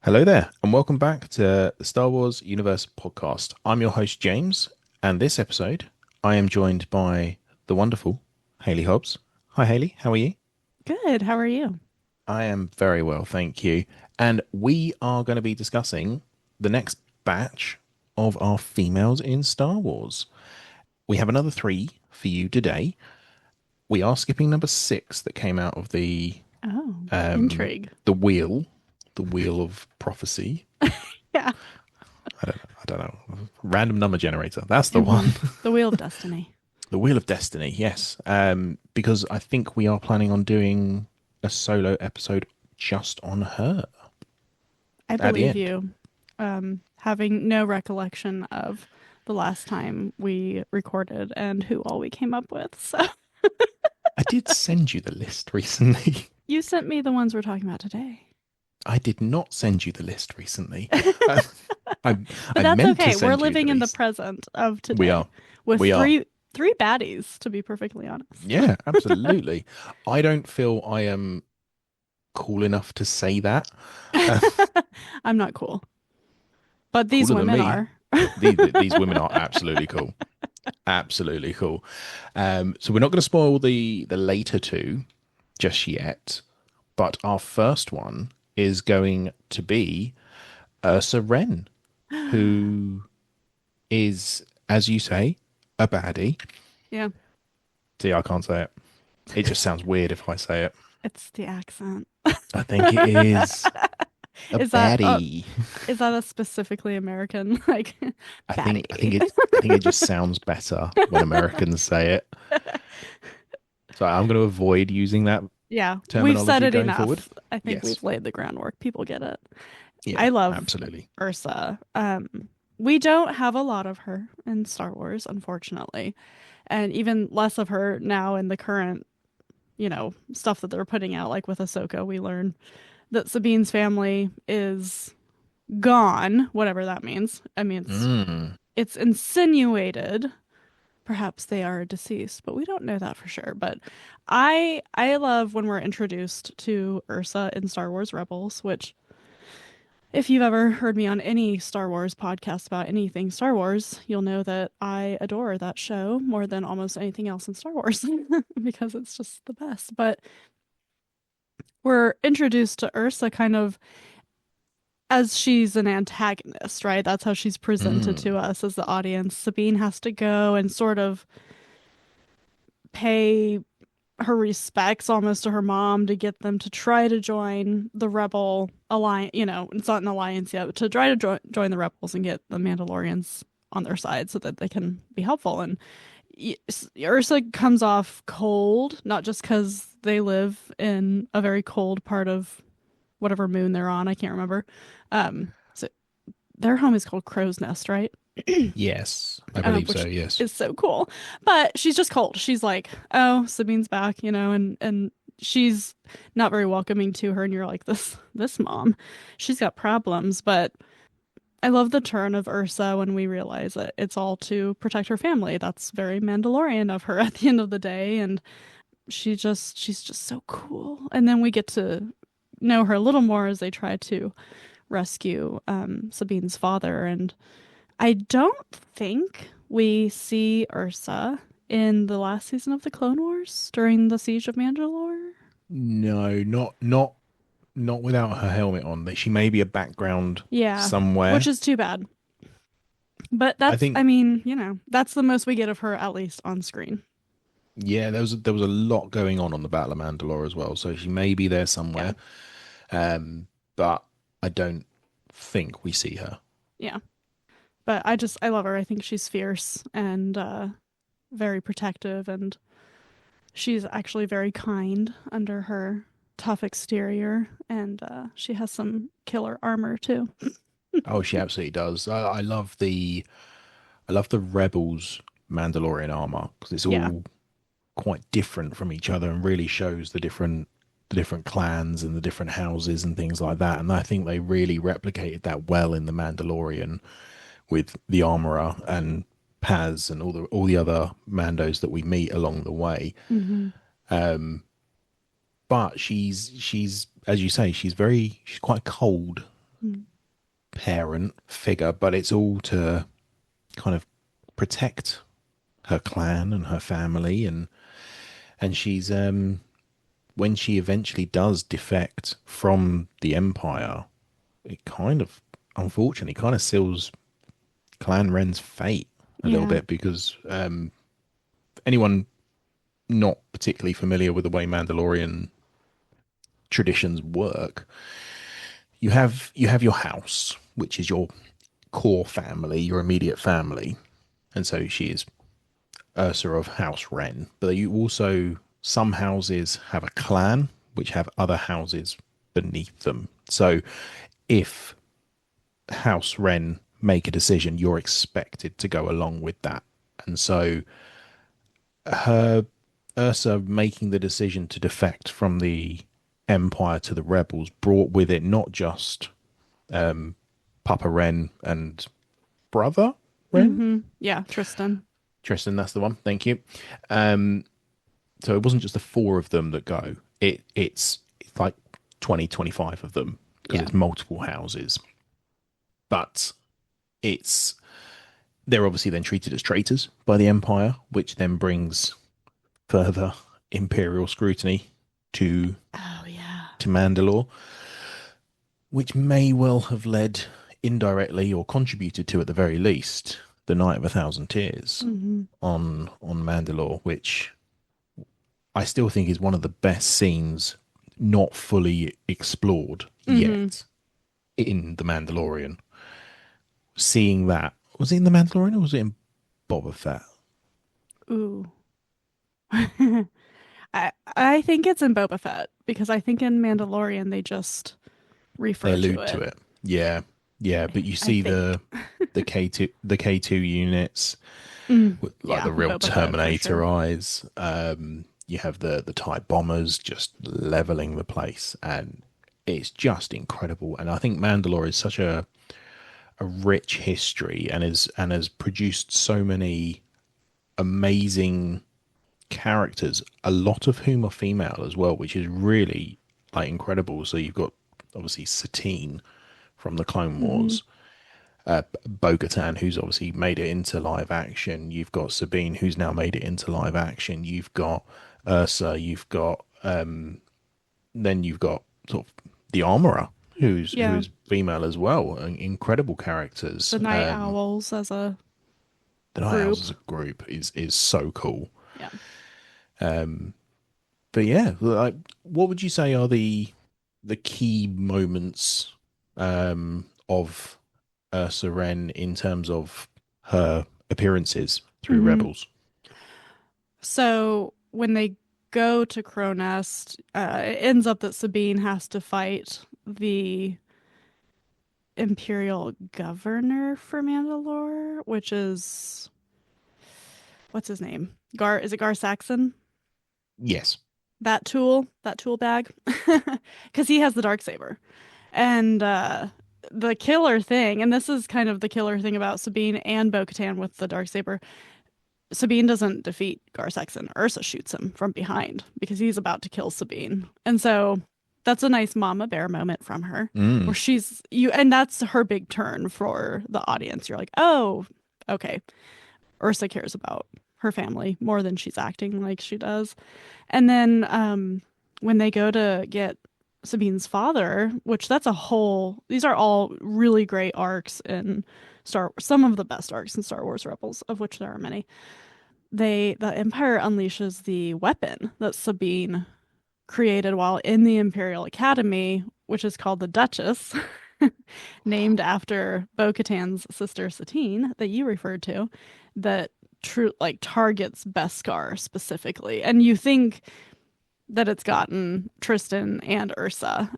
Hello there, and welcome back to the Star Wars Universe podcast. I'm your host, James, and this episode I am joined by the wonderful Hayley Hobbs. Hi, Hayley, how are you? Good. How are you? I am very well, thank you. And we are going to be discussing the next batch of our females in Star Wars. We have another three for you today. We are skipping number six that came out of Oh, um, intrigue. the wheel, the wheel of prophecy. Yeah. I don't know. Random number generator. That's the hmm one. The Wheel of Destiny. The Wheel of Destiny. Yes. Because I think we are planning on doing a solo episode just on her I at the believe end. you. Having no recollection of the last time we recorded and who all we came up with. So I did send you the list recently. you sent me the ones we're talking about today. I did not send you the list recently. But Uh, I I that's meant to okay. We're send you the living in the list. present of We today are. with We are. three baddies, to be perfectly honest. Yeah, absolutely. I don't feel I am cool enough to say that. Uh, I'm not cool, but these Cooler than women me. are. These women are absolutely cool. Absolutely cool. So we're not going to spoil the later two just yet, but our first one is going to be Ursa Wren, who is, as you say, a baddie. Yeah, See, I can't say it. It just sounds weird if I say it. it's the accent. I think it is a Is that baddie. is that a specifically American like I think I think baddie? it just sounds better when Americans say it. So I'm going to avoid using that Yeah, we've said terminology it going forward. enough. I think Yes. we've laid the groundwork. People get it. Yeah, I love absolutely. Ursa. We don't have a lot of her in Star Wars, unfortunately, and even less of her now in the current, stuff that they're putting out. Like with Ahsoka, we learn that Sabine's family is gone, whatever that means. I mean, Mm. it's insinuated. Perhaps they are deceased, but we don't know that for sure. But I love when we're introduced to Ursa in Star Wars Rebels, which if you've ever heard me on any Star Wars podcast about anything Star Wars, you'll know that I adore that show more than almost anything else in Star Wars because it's just the best. But we're introduced to Ursa kind of as she's an antagonist, right? That's how she's presented Mm. to us as the audience. Sabine has to go and sort of pay her respects almost to her mom to get them to try to join the rebel alliance. It's not an alliance yet, but to try to join the rebels and get the Mandalorians on their side so that they can be helpful. And Ursa comes off cold, not just because they live in a very cold part of whatever moon they're on. I can't remember. So their home is called Crow's Nest, right? Yes, I believe so. Which Yes. is so cool. But she's just cold. She's like, "Oh, Sabine's back," and she's not very welcoming to her. And you're like, "This mom, she's got problems." But I love the turn of Ursa when we realize that it's all to protect her family. That's very Mandalorian of her at the end of the day, and she's just so cool. And then we get to know her a little more as they try to rescue Sabine's father. And I don't think we see Ursa in the last season of the Clone Wars during the Siege of Mandalore. No, not without her helmet on. That she may be a background Yeah, which somewhere. is too bad. But I I think mean, that's the most we get of her, at least on screen. yeah, there was a lot going on the Battle of Mandalore as well, so she may be there Yeah, somewhere. But I don't think we see her. yeah. But I love her. I think she's fierce and very protective, and she's actually very kind under her tough exterior, and she has some killer armor too. Oh, she absolutely does. I love the Rebels Mandalorian armor because it's Yeah. all quite different from each other and really shows the different clans and the different houses and things like that. And I think they really replicated that well in the Mandalorian with the armorer and Paz and all the other Mandos that we meet along the way. hmm But she's as you say, she's quite cold Mm. parent figure, but it's all to kind of protect her clan and her family, and she's when she eventually does defect from the Empire, it kind of unfortunately kind of seals Clan Ren's fate a little Yeah. bit because anyone not particularly familiar with the way Mandalorian traditions work, you have your house, which is your core family, your immediate family, and so she is Ursa of House Wren. But you also some houses have a clan, which have other houses beneath them. So if House Wren make a decision, you're expected to go along with that. And so her Ursa making the decision to defect from the Empire to the Rebels brought with it not just Papa Wren and brother Wren, Yeah, Tristan. Tristan, that's the one. Thank you. Um, so it wasn't just the four of them that go. It's like 20, 25 of them because Yeah. it's multiple houses. But it's they're obviously then treated as traitors by the Empire, which then brings further Imperial scrutiny to Oh yeah. Mandalore, which may well have led indirectly or contributed to, at the very least, the Night of a Thousand Tears Hmm. on Mandalore, which I still think is one of the best scenes not fully explored Hmm. yet in The Mandalorian. Seeing that, was it in The Mandalorian or was it in Boba Fett? Ooh. I think it's in Boba Fett because I think in Mandalorian they just They refer to allude to it. it. Yeah, yeah, but you I see think. the K2 units with like Yeah, the real Boba Fett for Terminator sure. eyes. You have the TIE bombers just leveling the place, and it's just incredible. And I think Mandalore is such a rich history and has produced so many amazing characters, a lot of whom are female as well, which is really like incredible. So you've got obviously Satine from the Clone Hmm. Wars, Bo-Katan, who's obviously made it into live action. You've got Sabine, who's now made it into live action. You've got Ursa. You've got then you've got sort of the Armorer, Yeah, who's female as well. Incredible characters. the Night Owls as a The Night Owls group. as a group is so cool. Yeah. But yeah, like, what would you say are the key moments of Ursa Wren in terms of her appearances through Hmm. Rebels? So when they go to Crow Nest, it ends up that Sabine has to fight the Imperial governor for Mandalore, which is what's his name? Is it Gar Saxon? Yes. That tool bag, because he has the Darksaber. And the killer thing, and this is kind of the killer thing about Sabine and Bo-Katan with the Darksaber. Sabine doesn't defeat Gar Saxon. Ursa shoots him from behind because he's about to kill Sabine. And so that's a nice mama bear moment from her where Mm. she's you and that's her big turn for the audience. You're like, "Oh, okay. Ursa cares about her family more than she's acting like she does." And then when they go to get Sabine's father, which that's a whole, these are all really great arcs in some of the best arcs in Star Wars Rebels, of which there are many. The Empire unleashes the weapon that Sabine created while in the Imperial Academy, which is called the Duchess, named after Bo-Katan's sister Satine that you referred to, that true like targets Beskar specifically. And you think that it's gotten Tristan and Ursa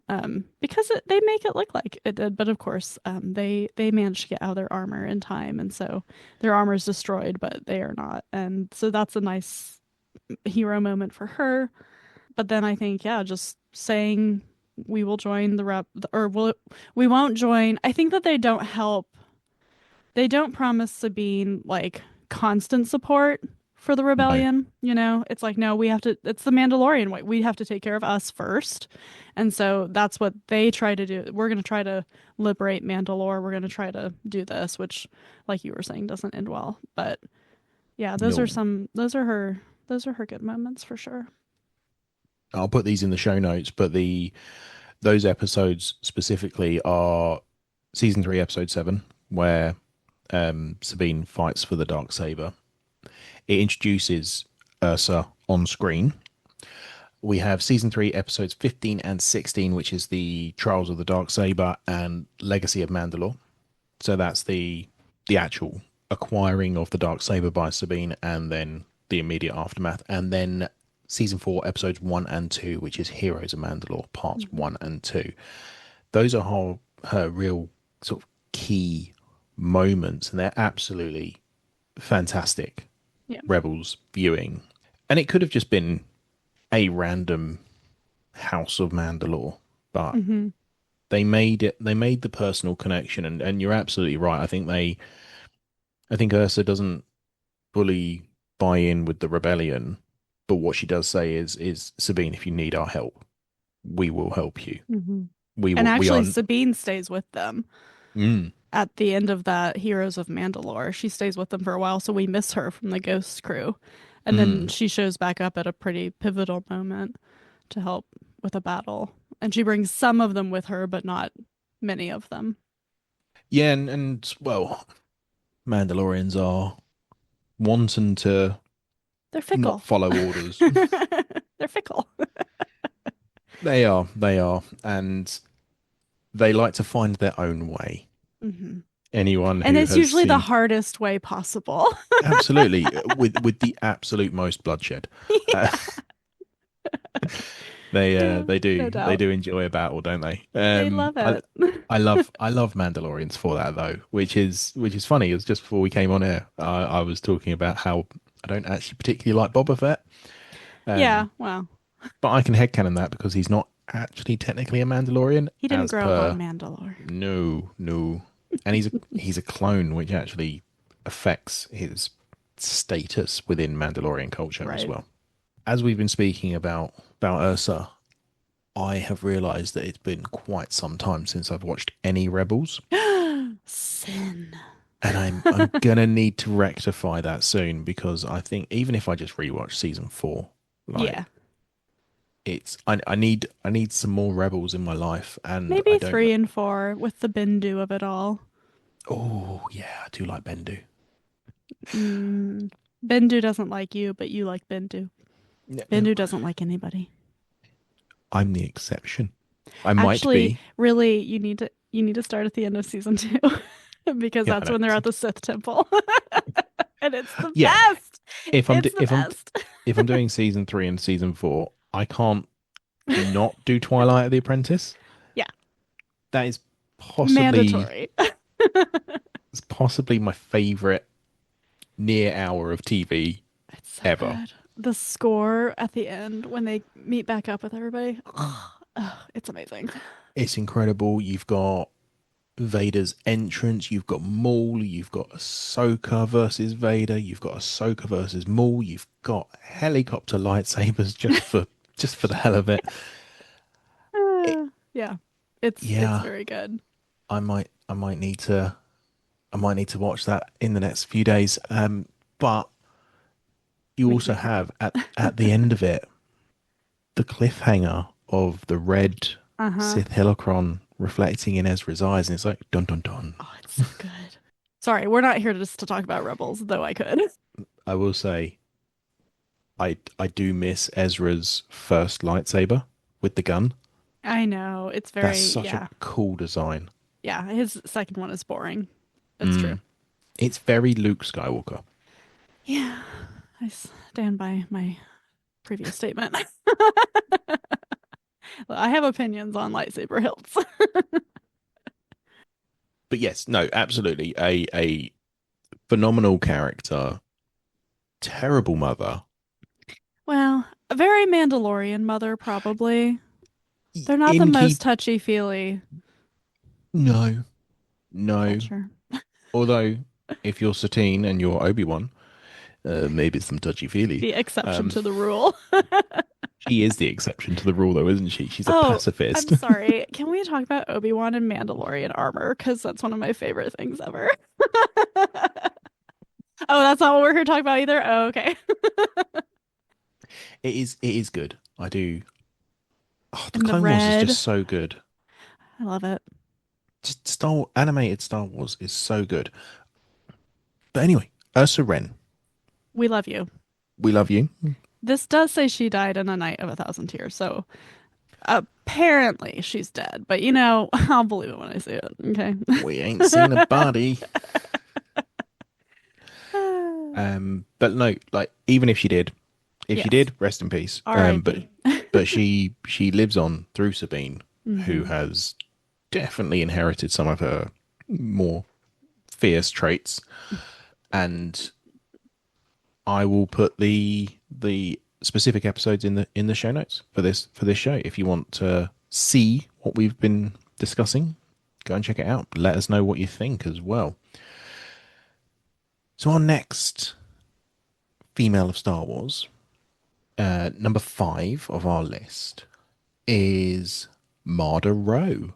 because they make it look like it did, but of course they managed to get out of their armor in time, and so their armor is destroyed, but they are not, and so that's a nice hero moment for her. But then I think just saying we will join the rep or we won't join. I think that they don't help. They don't promise Sabine like constant support for the No, rebellion. You know, it's like, no, we have to, it's the Mandalorian way. We have to take care of us first. And so that's what they try to do. We're going to try to liberate Mandalore. We're going to try to do this, which, like you were saying, doesn't end well. But yeah, no. those are her good moments for sure. I'll put these in the show notes, but the those episodes specifically are season 3, episode 7, where Sabine fights for the Darksaber. It introduces Ursa on screen. We have season 3, episodes 15 and 16, which is the Trials of the Darksaber and Legacy of Mandalore. So that's the actual acquiring of the Darksaber by Sabine, and then the immediate aftermath, and then season 4, episodes 1 and 2, which is Heroes of Mandalore, parts Mhm. 1 and 2. Those are her real sort of key moments, and they're absolutely fantastic Yeah. Rebels viewing. And it could have just been a random House of Mandalore, but Hmm. they made the personal connection, and you're absolutely right. I think Ursa doesn't fully buy in with the rebellion, but what she does say is Sabine, if you need our help, we will help you. Hmm. We And will we actually, are Sabine stays with them mm, at the end of that Heroes of Mandalore. She stays with them for a while, so we miss her from the Ghost crew. And then mm. she shows back up at a pretty pivotal moment to help with a battle. And she brings some of them with her, but not many of them. Yeah, and well, Mandalorians are wanting to They're not fickle. follow orders. They're fickle. They are, and they like to find their own way. Hmm. Anyone And who it's has usually the seen hardest way possible. absolutely with the absolute most bloodshed. Uh, Yeah, yeah, no they doubt. do enjoy a battle, don't they? They love it. I love Mandalorians for that though, which is funny. It was just before we came on air, I was talking about how I don't actually particularly like Boba Fett, Yeah, um, well, but I can headcanon that because he's not actually technically a Mandalorian, he didn't as grow up on per Mandalore. no, and he's a clone, which actually affects his status within Mandalorian culture as Right. well. As we've been speaking about Ursa, I have realised that it's been quite some time since I've watched any Rebels, Sin. and I'm gonna need to rectify that soon because I think even if I just rewatch season 4, like Yeah. I need some more Rebels in my life, and I Maybe don't. 3 and 4 with the Bendu of it all. Oh yeah, I do like Bendu. Mm, Bendu doesn't like you, but you like Bendu. Bendu doesn't like anybody. I'm the exception. I might Actually, be. really, you need to start at the end of season 2 because Yeah, I that's know. when they're at the Sith temple. And it's the Yeah, best. if I'm It's the if I'm best. if I'm doing season 3 and season 4, I can't not do Twilight of the Apprentice. Yeah, That is possibly mandatory. it's possibly my favorite near hour of TV It's so ever. good. The score at the end when they meet back up with everybody. Oh, it's amazing. It's incredible. You've got Vader's entrance, you've got Maul, you've got Ahsoka versus Vader, you've got Ahsoka versus Maul, you've got helicopter lightsabers just for the hell of it. It Yeah, it's yeah, very good. I might need to watch that in the next few days. But you Make also me cry. have at the end of it the cliffhanger of the red Uh-huh. Sith holocron reflecting in Ezra's eyes, and it's like dun dun dun. Oh, it's so good. Sorry, we're not here just to talk about Rebels, though I could. I will say I do miss Ezra's first lightsaber with the gun. I know. It's That's very, such a yeah. cool design. Yeah, his second one is boring. It's true. Mm. It's very Luke Skywalker. Yeah, I stand by my previous statement. I have opinions on lightsaber hilts. But yes, no, absolutely. A phenomenal character, terrible mother. Well, a very Mandalorian mother, probably. They're not the In most keep touchy-feely no, no. culture. Although if you're Satine and you're Obi-Wan, maybe some touchy-feely. The exception Um, to the rule. she is the exception to the rule, though, isn't she? She's a Oh, I'm pacifist. sorry. Can we talk about Obi-Wan and Mandalorian armor? Because that's one of my favorite things ever. Oh, that's not what we're here to talk about either. Oh, okay. It is good. I do. Oh, the And the Clone Wars is just red. so good. I love it. Just animated Star Wars is so good. But anyway, Ursa Wren, We love you. we love you. This does say she died in a night of 1,000 tears, so apparently she's dead. But I'll believe it when I see it. Okay. We ain't seen a body. But no, like even if she Yes. did, rest in peace. R.I.P. But she lives on through Sabine, who Hmm. has definitely inherited some of her more fierce traits, and I will put the specific episodes in the show notes for this show. If you want to see what we've been discussing, go and check it out. Let us know what you think as well. So our next female of Star Wars, number 5 of our list, is Marda Ro,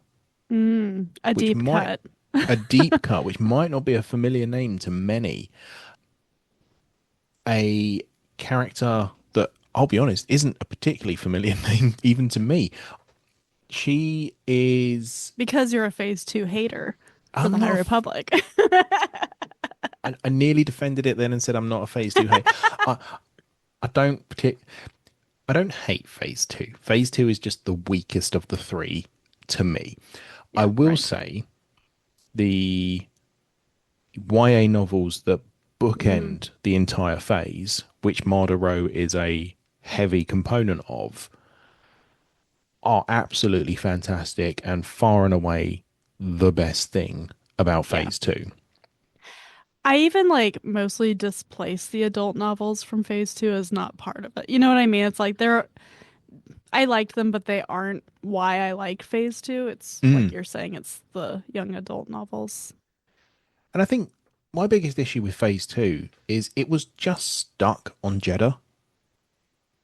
A which deep might cut. a deep cut, which might not be a familiar name to many. A character that I'll be honest isn't a particularly familiar name even to me. She is. Because you're a Phase 2 hater for the I'm High not. Republic. I nearly defended it then and said I'm not a Phase 2 hate. I I don't I don't hate Phase 2. Phase 2 is just the weakest of the three to me. I Yeah, will right. say the YA novels that Mm, bookend the entire phase, which Marda Ro is a heavy component of, are absolutely fantastic and far and away the best thing about yeah. phase 2. I even mostly displace the adult novels from Phase 2 as not part of it. You know what I mean? It's like I liked them, but they aren't why I like Phase 2. It's like Mm. you're saying, it's the young adult novels. And I think my biggest issue with phase 2 is it was just stuck on Jeddah.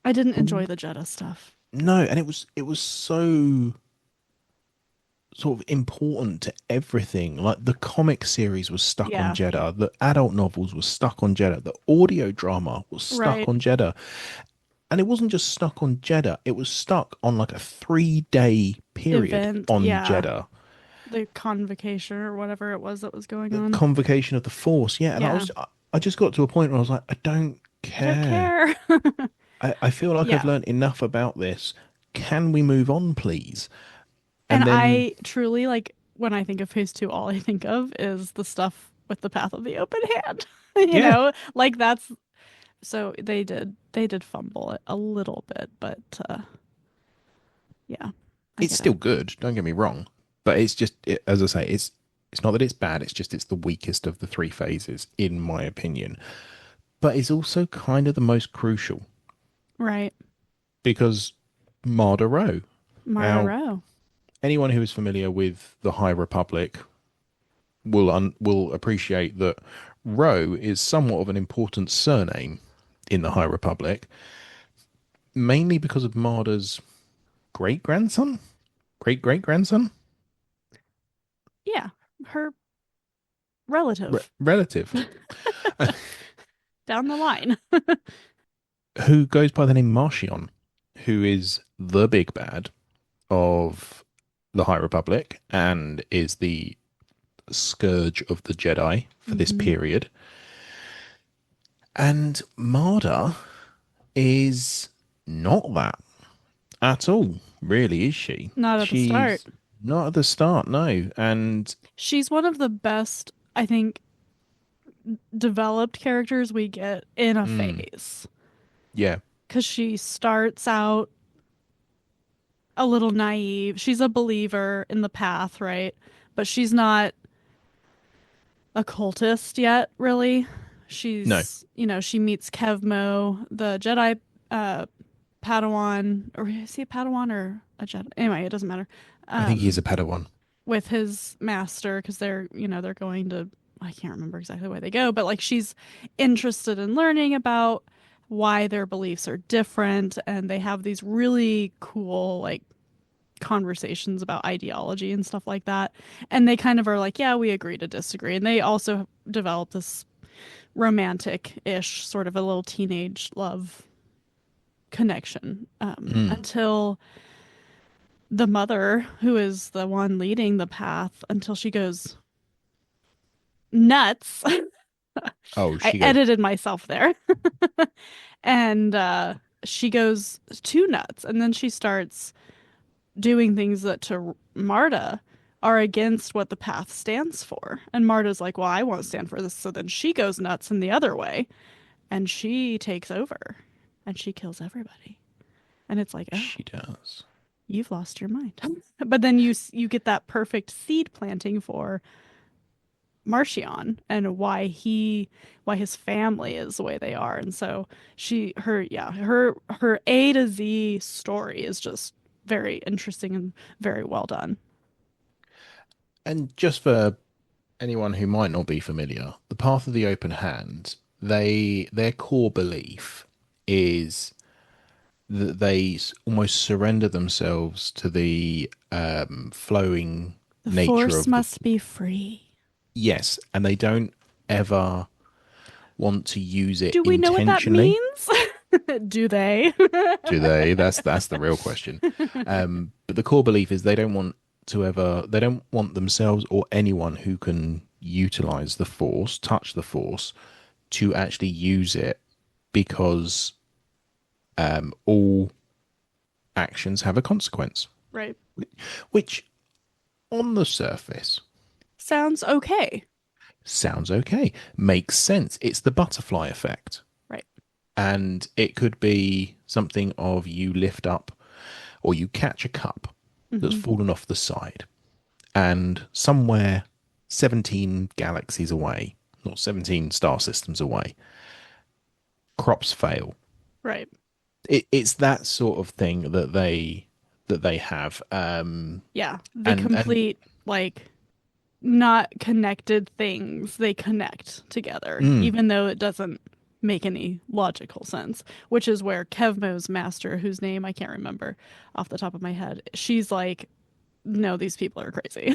I didn't enjoy the Jeddah stuff. No, and it was so sort of important to everything. Like the comic series was stuck on Yeah, Jeddah, the adult novels was stuck on Jeddah, the audio drama was stuck right. on Jeddah. And it wasn't just stuck on Jeddah, it was stuck on like a 3-day period Event, on yeah. Jeddah. The convocation or whatever it was that was going The on. convocation of the Force, yeah. And Yeah, I just got to a point where I was like, I don't I don't care. care. I feel like I've Yeah. learned enough about this. Can we move on, please? And And then, I truly when I think of Phase 2, all I think of is the stuff with the Path of the Open Hand. yeah, That's so they did fumble it a little bit, but yeah, I it's get it. still good. Don't get me wrong, but it's just, as I say, it's not that it's bad. It's just it's the weakest of the three phases, in my opinion. But it's also kind of the most crucial Right. because Marda Ro. Marda Now, Ro. anyone who is familiar with the High Republic will appreciate that Ro is somewhat of an important surname in the High Republic, mainly because of Marda's great grandson, great grandson, Yeah, her relative relative, down the line. who goes by the name Marchion, who is the big bad of the High Republic and is the scourge of the Jedi for this Hmm. period. And Marda is not that at all, really, is she? Not at the start. She's not at the start, no. And She's one of the best, I think, developed characters we get in a mm, phase. yeah, Because she starts out a little naive. She's a believer in the path, right? But she's not a cultist yet, really. no, She meets Kevmo, the Jedi uh, Padawan, or is he a Padawan or a Jedi? Anyway, it doesn't matter. I think he is Um, a Padawan. with his master, because they're going to I can't remember exactly where they go, but like she's interested in learning about why their beliefs are different, and they have these really cool like conversations about ideology and stuff like that. And they kind of are like, yeah, we agree to disagree. And they also develop this romantic-ish sort of a little teenage love connection Mm. until the mother, who is the one leading the path, until she goes nuts. Oh, I she goes. edited myself there. And she goes too nuts. And then she starts doing things that to Marta are against what the path stands for. And Marta's like, well, I won't stand for this. So then she goes nuts in the other way and she takes over and she kills everybody. And it's like, oh, She does. you've lost your mind. But then you get that perfect seed planting for Marcion and why his family is the way they are. And so her A to Z story is just very interesting and very well done. And just for anyone who might not be familiar, the Path of the Open Hand, their core belief is that they almost surrender themselves to the flowing The nature force of the. must be free. Yes, and they don't ever want to use it Do we know what that intentionally. means? Do they? Do they? That's the real question. But the core belief is they don't want themselves or anyone who can utilize the force, touch the force, to actually use it because all actions have a consequence. Right. Which, on the surface, Sounds okay. sounds okay, makes sense. It's the butterfly effect. Right. And it could be something of you lift up or you catch a cup that's Hmm. fallen off the side, and somewhere 17 galaxies away, or 17 star systems away, crops fail. Right. It's that sort of thing that they have. Yeah. The And complete, like, not connected things, they connect together, mm, even though it doesn't make any logical sense, which is where Kevmo's master, whose name I can't remember off the top of my head, she's like, no, these people are crazy.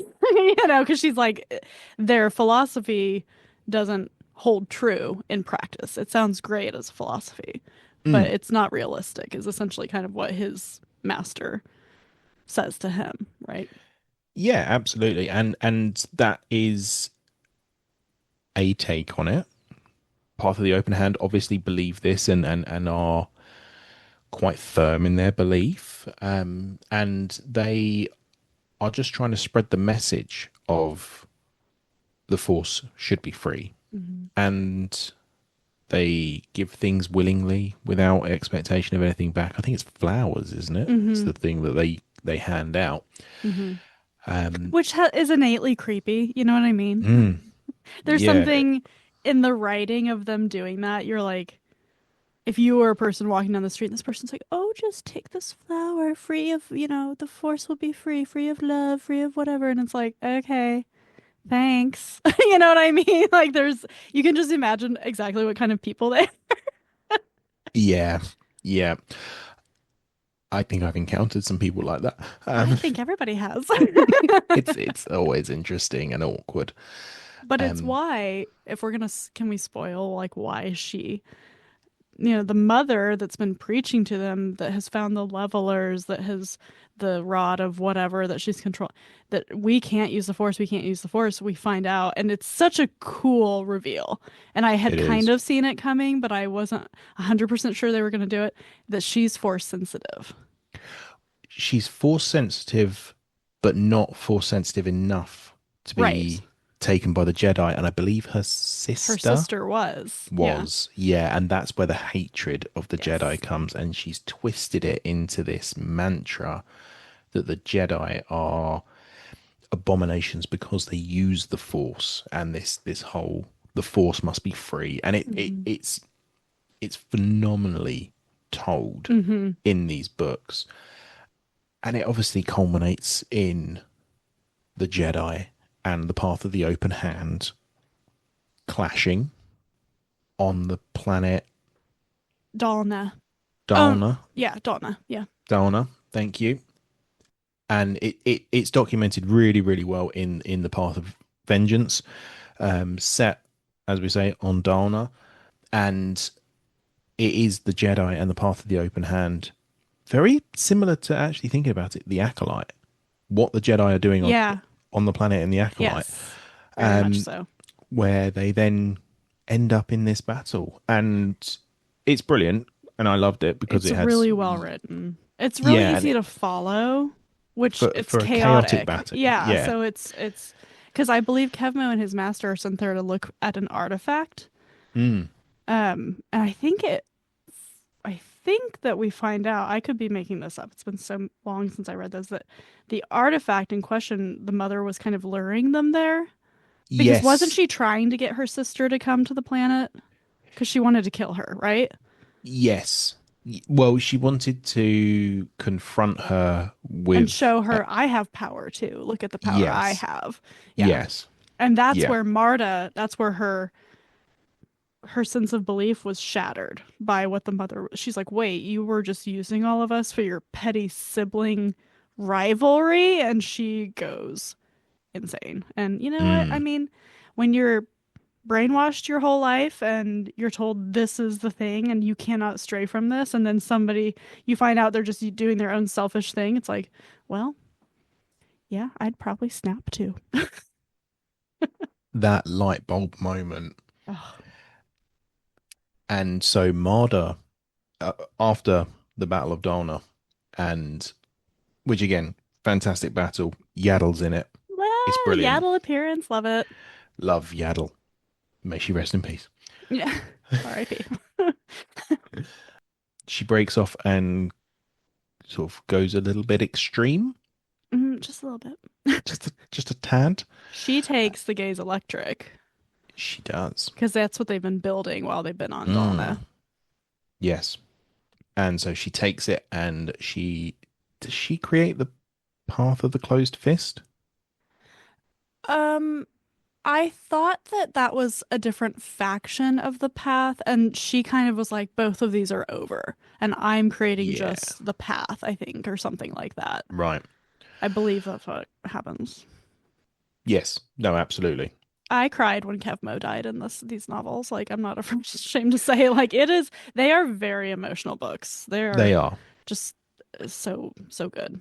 Because she's like, their philosophy doesn't hold true in practice. It sounds great as a philosophy, but mm, it's not realistic, is essentially kind of what his master says to him, right? yeah, absolutely. And that is a take on it. Part of the open hand obviously believe this and are quite firm in their belief. And they are just trying to spread the message of the force should be free. Hmm. And they give things willingly without expectation of anything back. I think it's flowers, isn't it? It's Hmm. the thing that they hand out. Hmm. Um, Which is innately creepy. You know what I mean? mm, There's yeah, something in the writing of them doing that. You're like, if you were a person walking down the street and this person's like, oh, just take this flower free of, the force will be free, free of love, free of whatever. And it's like, okay, thanks. You know what I mean? Like, you can just imagine exactly what kind of people they. yeah, yeah. I think I've encountered some people like that. I think everybody has. It's always interesting and awkward. But it's Um, why, if we're gonna, can we spoil like why she, the mother that's been preaching to them, that has found the levelers, that has the rod of whatever that she's control, that we can't use the force, we can't use the force, we find out. And it's such a cool reveal. And I had it kind is. of seen it coming, but I wasn't 100% sure they were going to do it, that she's force sensitive. She's force sensitive, but not force sensitive enough to Right. be taken by the Jedi. And I believe her Her sister sister was. Yeah. was, yeah, and that's where the hatred of the Yes. Jedi comes, and she's twisted it into this mantra that the Jedi are abominations because they use the Force, and this whole the Force must be free, and Hmm. it's phenomenally told Hmm. in these books, and it obviously culminates in the Jedi and the Path of the Open Hand clashing on the planet Dalna. Oh, Dalna. yeah, Dalna. Yeah. Dalna, thank you. And it's documented really, really well in the Path of Vengeance, set, as we say, on Dalna. And it is the Jedi and the Path of the Open Hand. Very similar to, actually thinking about it, the Acolyte. What the Jedi are doing Yeah. on the planet in the Acolyte. Yes. Very much so. Where they then end up in this battle. And it's brilliant. And I loved it because It's it had, really well written. It's really yeah, easy to follow, which it's for a chaotic chaotic. battle. Yeah, Yeah. so it's because I believe Kevmo and his master are sent there to look at an artifact. Mm. And I think that we find out, I could be making this up. It's been so long since I read this, that the artifact in question, the mother was kind of luring them there. Because wasn't Yes. she trying to get her sister to come to the planet? Because she wanted to kill her, right? Yes. Well, she wanted to confront her And with, show her, I have power too. Look at the power I yes. have. Yeah. Yes. And that's Yeah. where that's where her sense of belief was shattered by what the mother, she's like, wait, you were just using all of us for your petty sibling rivalry? And she goes insane. And you know what? I Mm. mean, when you're brainwashed your whole life and you're told this is the thing and you cannot stray from this, and then somebody, you find out they're just doing their own selfish thing, it's like, well, yeah, I'd probably snap too. That light bulb moment. Oh, And so Marda, after the Battle of Dalna, and which again, fantastic battle. Yaddle's in it. It's well, brilliant. Yaddle appearance, love it. Love Yaddle. May she rest in peace. Yeah. R.I.P. She breaks off and sort of goes a little bit extreme, Just a little bit. just a tad. She takes the gaze electric She does. because that's what they've been building while they've been on Mm. Dalna. Yes. And so she takes it and does she create the path of the closed fist? Um, I thought that that was a different faction of the path, and she kind of was like, both of these are over, and I'm creating Yeah. just the path, I think, or something like that. Right. I believe that's what happens. Yes. No, absolutely. I cried when Kevmo died in these novels. Like, I'm not ashamed to say, like, they are very emotional books. They are. Just so good.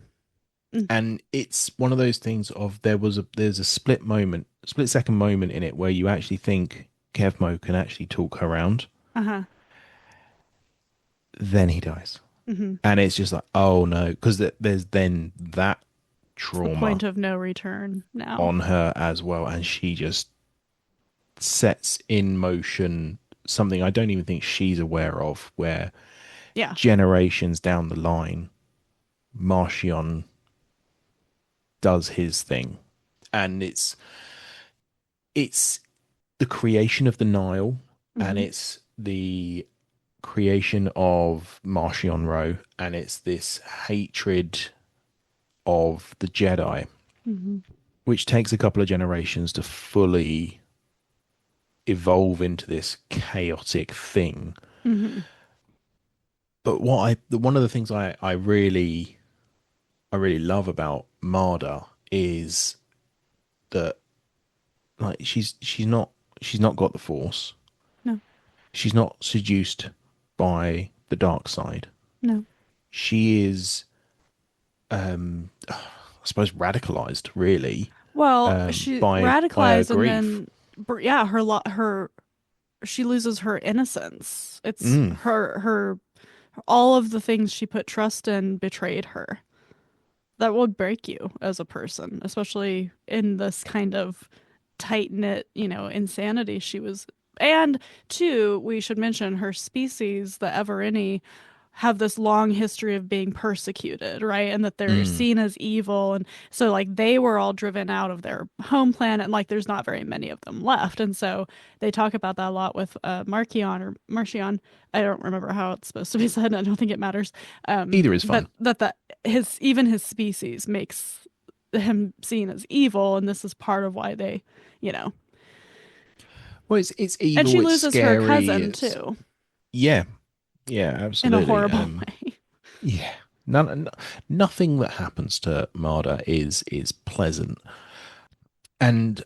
And it's one of those things of there's a split second moment in it where you actually think Kevmo can actually talk her around. Uh-huh. Then he dies. Mm-hmm. And it's just like, oh no, because there's then that The trauma point of no return now. on her as well, and she just sets in motion something I don't even think she's aware of, where Yeah. generations down the line, Marchion does his thing, and it's the creation of the Nile, and Mhm. it's the creation of Marchion Ro, and it's this hatred of the Jedi, Mhm. which takes a couple of generations to fully evolve into this chaotic thing. Mhm. But one of the things I really love about Marda is that, like, she's not got the Force. No. She's not seduced by the dark side. No. She is, I suppose, radicalized, really, Well, she by her radicalized and grief. then yeah, her she loses her innocence. It's Mm, her all of the things she put trust in betrayed her. That would break you as a person, especially in this kind of tight-knit, insanity she was. And two, we should mention her species, the Everini, have this long history of being persecuted, right? And that they're mm. seen as evil. And so, like, they were all driven out of their home planet, and, like, there's not very many of them left. And so they talk about that a lot with Marchion or Marchion. I don't remember how it's supposed to be said. I don't think it matters. Either is fine. But that his species makes him seen as evil, and this is part of why they, you know. Well, it's And evil, she it's loses her scary, cousin it's too yeah, yeah, in a absolutely. horrible way. Yeah, nothing that happens to Marda is pleasant. And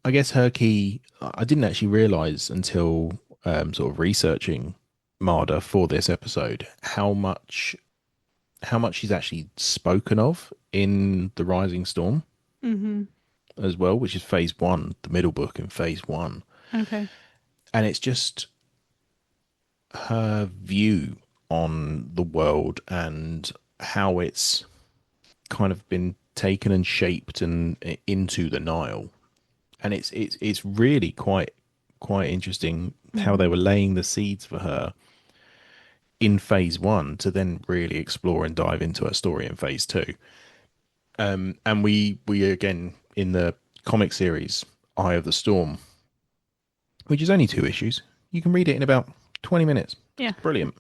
I guess her key, I didn't actually realize until sort of researching Marda for this episode how much she's actually spoken of in the Rising Storm Hmm. as well, which is phase one, the middle book in phase one. Okay. And it's just her view on the world and how it's kind of been taken and shaped and into the Nile. And it's really quite interesting how they Hmm. were laying the seeds for her in phase one to then really explore and dive into her story in phase two. And we again in the comic series Eye of the Storm, which is only 2 issues. You can read it in about 20 minutes. Yeah, It's brilliant.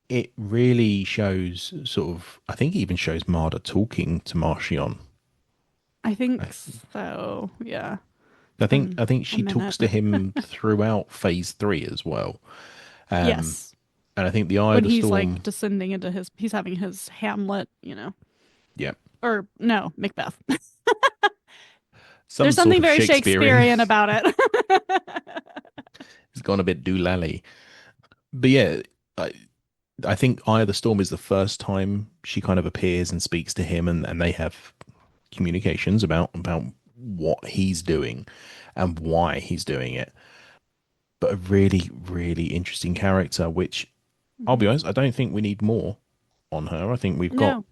It really shows sort of, I think it even shows Marda talking to Marchion. I I, think so. Yeah. I think A she minute. talks to him throughout phase three as well. Um, Yes. and I think the Eye of When the he's like Storm, descending into he's having his Hamlet, yeah, or no, Macbeth. some There's sort something of very Shakespearean. Shakespearean about it. It's gone a bit doolally. But yeah, I, I think Eye of the Storm is the first time she kind of appears and speaks to him, and they have communications about what he's doing and why he's doing it. But a really, really interesting character, which I'll be Mhm. honest, I don't think we need more on her. I think we've got No.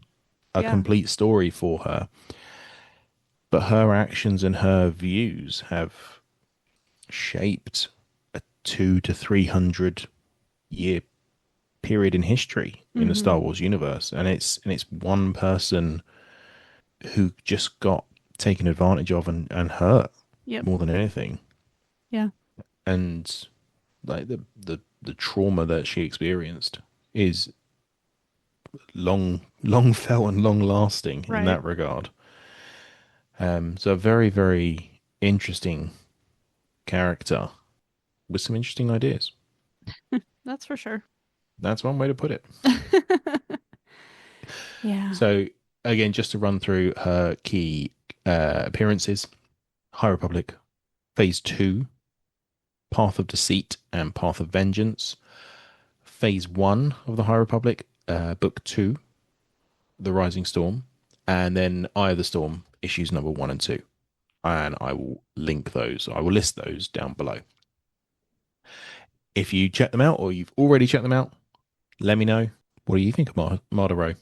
a Yeah. complete story for her. But her actions and her views have shaped a 200 to 300 year period in history in the Star Hmm. Wars universe, and it's one person who just got taken advantage of and hurt Yep. more than anything, Yeah. and like the trauma that she experienced is long felt and long lasting in Right. that regard. So a very very interesting character with some interesting ideas. That's for sure. That's one way to put it. Yeah. So again, just to run through her key appearances: High Republic, Phase Two, Path of Deceit and Path of Vengeance, Phase One of the High Republic, Book Two, The Rising Storm, and then Eye of the Storm, issues number one and two. And I will link those. I will list those down below. If you check them out or you've already checked them out, let me know. What do you think of Marda Ro?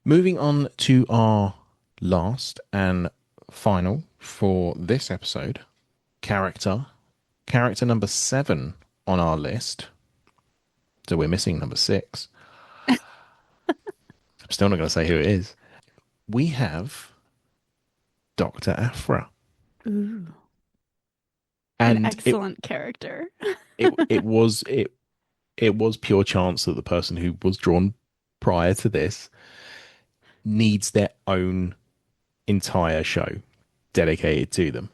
Moving on to our last and final for this episode character. Character number 7 on our list. So we're missing number 6. I'm still not going to say who it is. We have Doctor Aphra. Ooh. An And excellent character. it was it was pure chance that the person who was drawn prior to this needs their own entire show dedicated to them.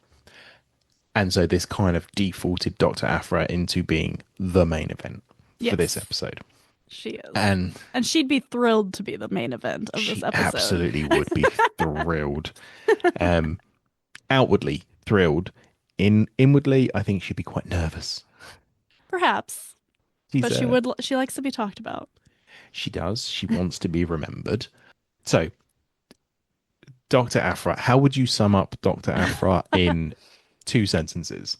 And so this kind of defaulted Doctor Aphra into being the main event for this Yes, episode. she is. And And she'd be thrilled to be the main event of this she episode. absolutely would be thrilled. Um, outwardly thrilled. Inwardly, I think she'd be quite nervous. Perhaps. She's But she likes to be talked about. she does. She wants to be remembered. So, Doctor Aphra, how would you sum up Doctor Aphra in 2 sentences?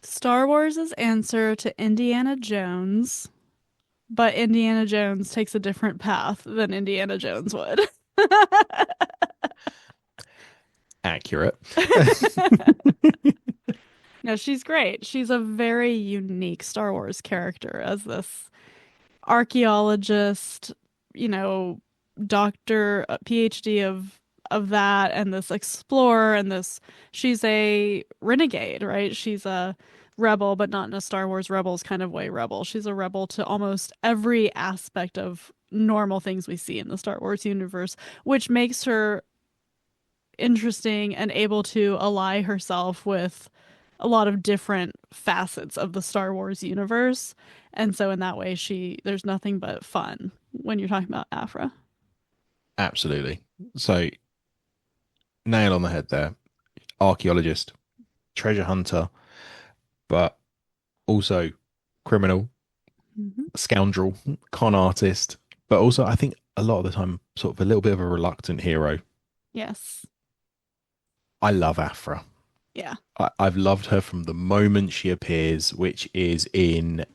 Star Wars' answer to Indiana Jones, but Indiana Jones takes a different path than Indiana Jones would. Accurate. No, she's great. She's a very unique Star Wars character as this archaeologist, you know, doctor, PhD of that, and this explorer, and this she's a renegade, right? She's a rebel, but not in a Star Wars Rebels kind of way rebel. She's a rebel to almost every aspect of normal things we see in the Star Wars universe, which makes her interesting and able to ally herself with a lot of different facets of the Star Wars universe. And so in that way there's nothing but fun when you're talking about Aphra. Absolutely. So nail on the head there. Archaeologist, treasure hunter, but also criminal, Hmm. scoundrel, con artist, but also I think a lot of the time sort of a little bit of a reluctant hero. Yes. I love Aphra. Yeah. I've loved her from the moment she appears, which is in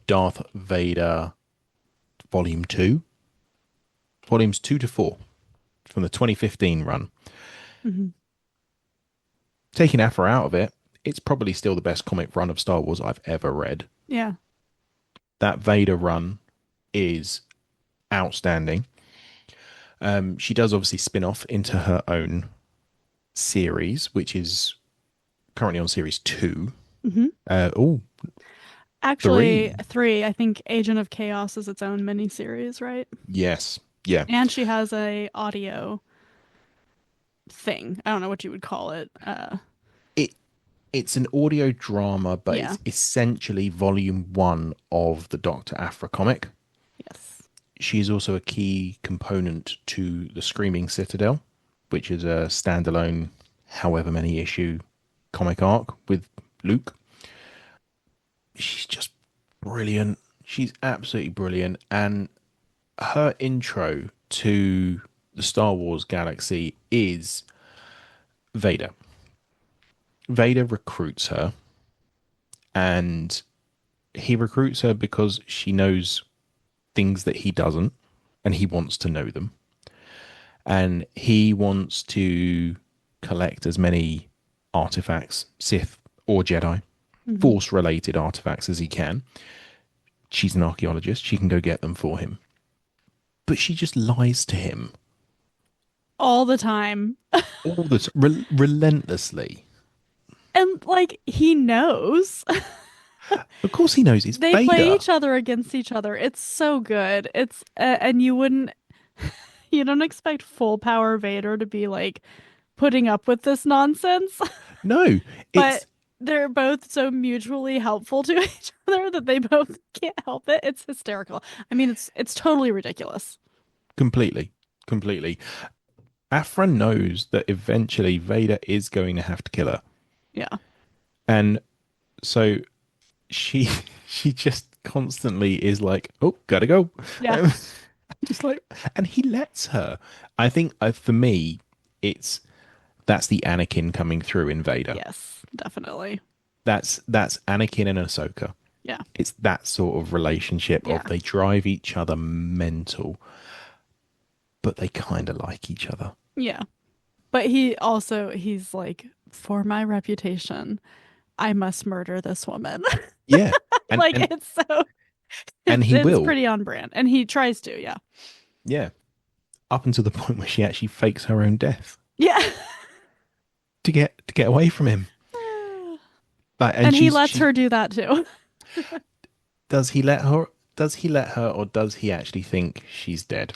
Darth Vader Volume 2, Volumes 2 to 4 from the 2015 run. Hmm. Taking Aphra out of it, it's probably still the best comic run of Star Wars I've ever read. Yeah. That Vader run is outstanding. She does obviously spin off into her own series, which is currently on series 2. Hmm. Oh, Actually, 3. three. I think Agent of Chaos is its own miniseries, right? Yes. Yeah. And she has a audio thing. I don't know what you would call it. It it's an audio drama, but Yeah. it's essentially volume 1 of the Doctor Aphra comic. Yes. She is also a key component to the Screaming Citadel, which is a standalone, however many issue comic arc with Luke. She's just brilliant. She's absolutely brilliant. And her intro to the Star Wars galaxy is Vader. Vader recruits her, and he recruits her because she knows things that he doesn't, and he wants to know them. And he wants to collect as many artifacts, Sith or Jedi, Hmm. Force related artifacts as he can. She's an archaeologist. She can go get them for him. But she just lies to him All the time. all the time, relentlessly. And like he knows. Of course, he knows it's They play Vader. each other against each other. It's so good. It's and you wouldn't you don't expect full power Vader to be like putting up with this nonsense, No, but it's they're both so mutually helpful to each other that they both can't help it. It's hysterical. I mean, it's totally ridiculous. completely, completely. Aphra knows that eventually Vader is going to have to kill her, Yeah. and so she she just constantly is like, "Oh, gotta go," Yeah. um, just like, and he lets her. I think for me, it's that's the Anakin coming through in Vader. Yes, definitely. That's Anakin and Ahsoka. Yeah. It's that sort of relationship Yeah. of they drive each other mental, but they kind of like each other. Yeah. But he's like, for my reputation, I must murder this woman. Yeah, and Like and it's so and he it's will. pretty on brand. And he tries to, yeah. Yeah, up until the point where she actually fakes her own death Yeah. to get away from him. Like, and And he she's lets she her do that too. does he let her? Does he let her, or does he actually think she's dead?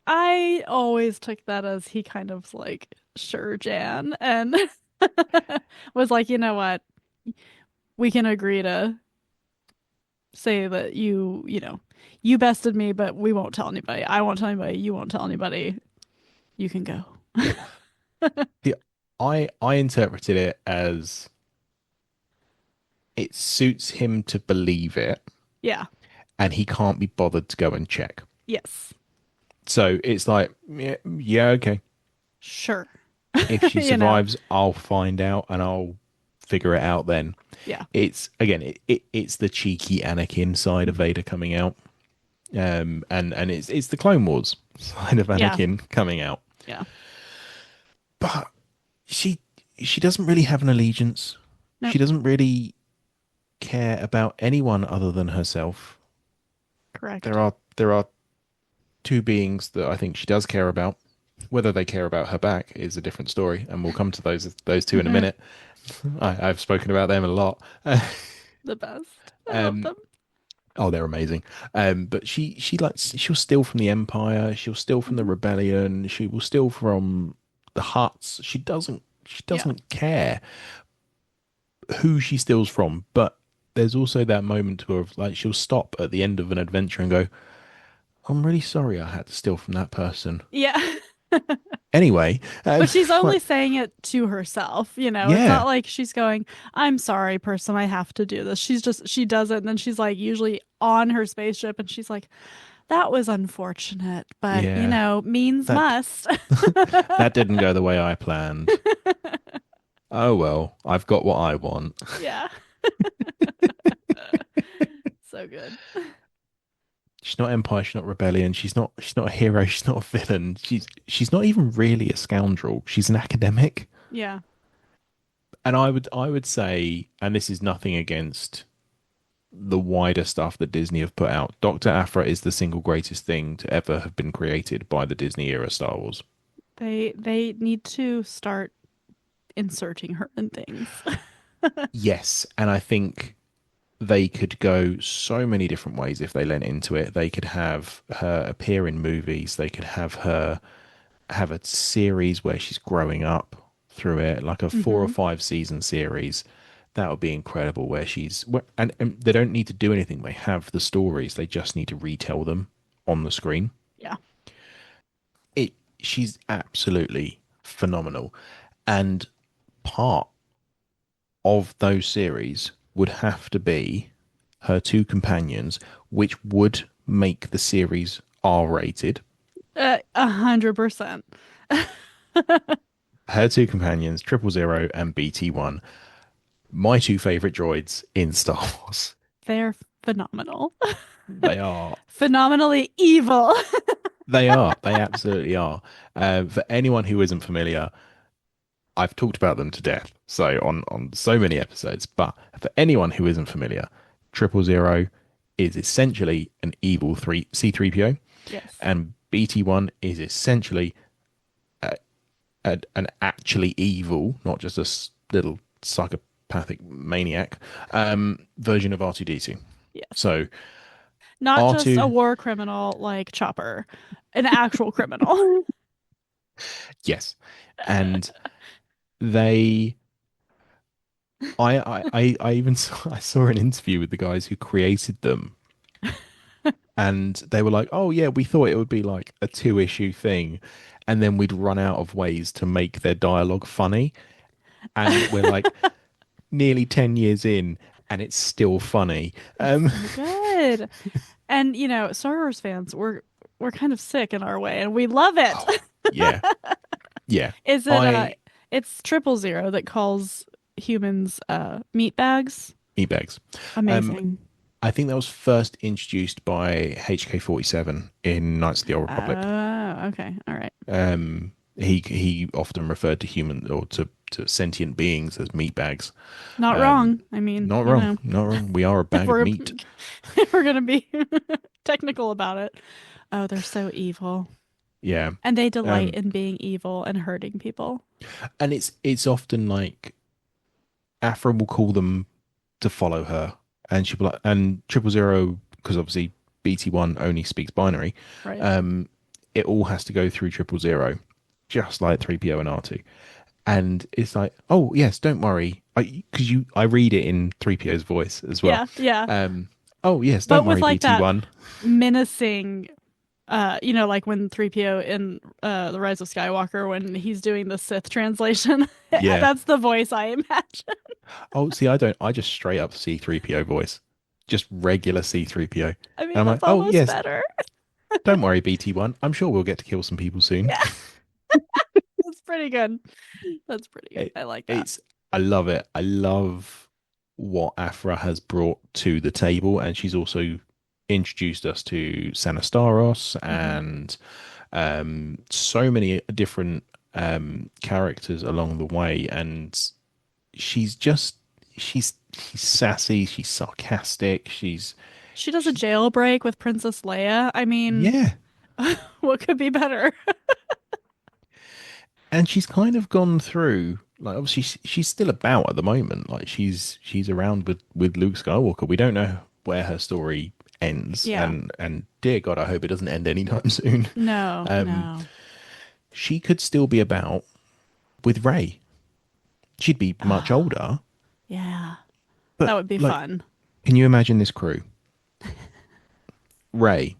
I always took that as he kind of like, sure, Jan, and was like, you know what? We can agree to say that you bested me, but we won't tell anybody. I won't tell anybody. You won't tell anybody. You can go. The I interpreted it as it suits him to believe it, Yeah. and he can't be bothered to go and check. Yes. So it's like, yeah, yeah, okay. Sure. If she You know. survives, I'll find out and I'll figure it out then. Yeah. It's again, it's the cheeky Anakin side of Vader coming out, and it's the Clone Wars side of Yeah. Anakin coming out. Yeah. But she she doesn't really have an allegiance. Nope. She doesn't really care about anyone other than herself. Correct. There are two beings that I think she does care about. Whether they care about her back is a different story, and we'll come to those two in a Hmm. minute. I've spoken about them a lot. The best. I love um, them. oh, they're amazing. But she likes she'll steal from the Empire. She'll steal from the Mhm. Rebellion. She will steal from the Hutts. She Yeah. doesn't care. who she steals from, but there's also that moment where like she'll stop at the end of an adventure and go, I'm really sorry I had to steal from that person. Yeah. Anyway, But she's only like, saying it to herself, you know. It's not yeah, like she's going, "I'm sorry, person, I have to do this." She does it, and then she's like usually on her spaceship, and she's like, "That was unfortunate, but you yeah, know, means that must." that didn't go the way I planned. Oh well, I've got what I want. Yeah. So good. She's not Empire, she's not Rebellion, she's not a hero, she's not a villain. She's not even really a scoundrel. She's an academic. Yeah. And I would say, and this is nothing against the wider stuff that Disney have put out, Doctor Aphra is the single greatest thing to ever have been created by the Disney era Star Wars. They need to start inserting her in things. Yes, and I think they could go so many different ways if they lent into it. They could have her appear in movies. They could have her have a series where she's growing up through it, like a 4 or 5 season series. That would be incredible. Where and they don't need to do anything. They have the stories. They just need to retell them on the screen. Yeah. She's absolutely phenomenal, and part of those series would have to be her two companions, which would make the series R-rated. 100%. Her two companions, Triple Zero and BT-1, my two favorite droids in Star Wars. They're phenomenal. They are. Phenomenally evil. They are. They absolutely are. For anyone who isn't familiar, I've talked about them to death. So on so many episodes. But for anyone who isn't familiar, Triple Zero is essentially an evil C3PO, Yes. and BT-1 is essentially an actually evil, not just a little psychopathic maniac, version of R2D2. Yes. So Not just a R2, war criminal like Chopper, an actual criminal. yes, and they. I even I saw an interview with the guys who created them, and they were like, "Oh yeah, we thought it would be like a 2 issue thing, and then we'd run out of ways to make their dialogue funny." And we're like nearly 10 years in, and it's still funny. So good. And you know, Star Wars fans, we're kind of sick in our way, and we love it. Oh, yeah, yeah. Is it I it's 000 that calls humans meat bags. Eat bags. Amazing. I think that was first introduced by HK-47 in Knights of the Old Republic. Okay. All right. He often referred to human or to sentient beings as meat bags. Not wrong. I mean, Not you wrong, know, not wrong. We are a bag of meat. if we're gonna be technical about it. Oh, they're so evil. Yeah, And they delight in being evil and hurting people. and it's often like Aphra will call them to follow her, and she'll be like, and 000, because obviously BT-1 only speaks binary. Right. It all has to go through 000, just like 3PO and R2. And it's like, oh yes, don't worry, I read it in 3PO's voice as well. Yeah. Oh yes, But don't with worry, like that BT-1. menacing you know, like when 3PO in The Rise of Skywalker when he's doing the Sith translation. Yeah. That's the voice I imagine. Oh, see, I don't. I just straight up C3PO voice, just regular C3PO. I mean, And I'm that's like, oh almost yes, better. don't worry, BT-1. I'm sure we'll get to kill some people soon. Yeah. That's pretty good. That's pretty good. It, I like that. I love it. I love what Aphra has brought to the table, and she's also introduced us to Sanastaros and so many different characters along the way. And she's sassy, she's sarcastic, She does a jailbreak with Princess Leia. I mean, yeah. what could be better? And she's kind of gone through, like, obviously she's still about at the moment. Like she's around with Luke Skywalker. We don't know where her story ends. Yeah. And dear God, I hope it doesn't end anytime soon. No. She could still be about with Rey. She'd be much older, Yeah, that But would be like, fun. can you imagine this crew? Ray,